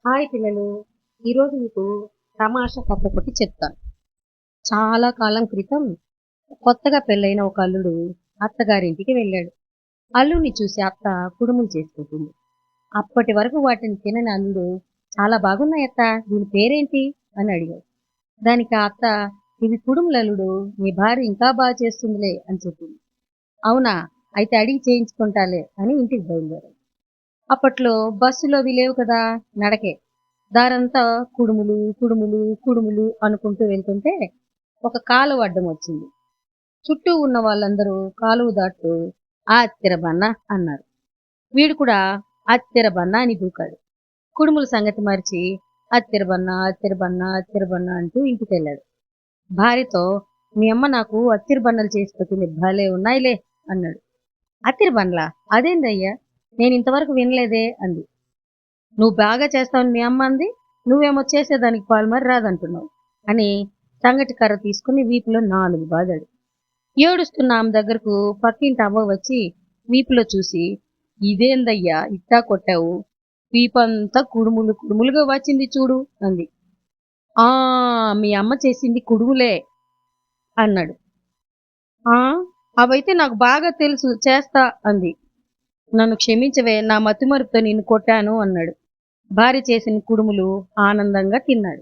Hi పిల్లలు. ఈరోజు మీకు తమాషా కథ ఒకటి చెప్తాను. చాలా కాలం క్రితం కొత్తగా పెళ్ళైన ఒక అల్లుడు అత్తగారింటికి వెళ్ళాడు. అల్లుడిని చూసి అత్త కుడుములు చేసుకుంటుంది. అప్పటి వరకు వాటిని తినని అల్లుడు, చాలా బాగున్నాయి అత్త, దీని పేరేంటి అని అడిగాడు. దానికి ఆ అత్త, ఇవి కుడుములు అల్లుడు, నీ భార్య ఇంకా బాగా చేస్తుందిలే అని చెప్పింది. అవునా, అయితే అడిగి చేయించుకుంటాలే అని ఇంటికి బయలుదేరాడు. అప్పట్లో బస్సులో అవి లేవు కదా, నడకే. దారంతా కుడుములు కుడుములు కుడుములు అనుకుంటూ వెళ్తుంటే ఒక కాలువ అడ్డం వచ్చింది. చుట్టూ ఉన్న వాళ్ళందరూ కాలువ దాటుతూ అత్తిరబన్న అన్నారు. వీడు కూడా అత్తిరబన్న అని దూకాడు. కుడుముల సంగతి మరిచి అత్తిరబన్న అత్తిరబన్న అత్తిరబన్న అంటూ ఇంటికి వెళ్ళాడు. భార్యతో, మీ అమ్మ నాకు అత్తిరబన్నలు చేసి పెట్టింది, భలే ఉన్నాయిలే అన్నాడు. అత్తిరబన్నలా, అదేందయ్యా, నేను ఇంతవరకు వినలేదే అంది. నువ్వు బాగా చేస్తావని మీ అమ్మ అంది, నువ్వేమో చేసేదానికి పాలు మరి రాదంటున్నావు అని సంగటి కర్ర తీసుకుని వీపులో 4 బాదాడు. ఏడుస్తున్న ఆమె దగ్గరకు పక్కింటి అవ్వ వచ్చి వీపులో చూసి, ఇదేందయ్యా ఇట్టా కొట్టావు, వీపంతా కుడుములు కుడుములుగా వచ్చింది చూడు అంది. ఆ, మీ అమ్మ చేసింది కుడుములే అన్నాడు. ఆ, అవైతే నాకు బాగా తెలుసు, చేస్తా అంది. నన్ను క్షమించవే, నా మతిమరుపుతో నిన్ను కొట్టాను అన్నాడు. భార్య చేసిన కుడుములు ఆనందంగా తిన్నాడు.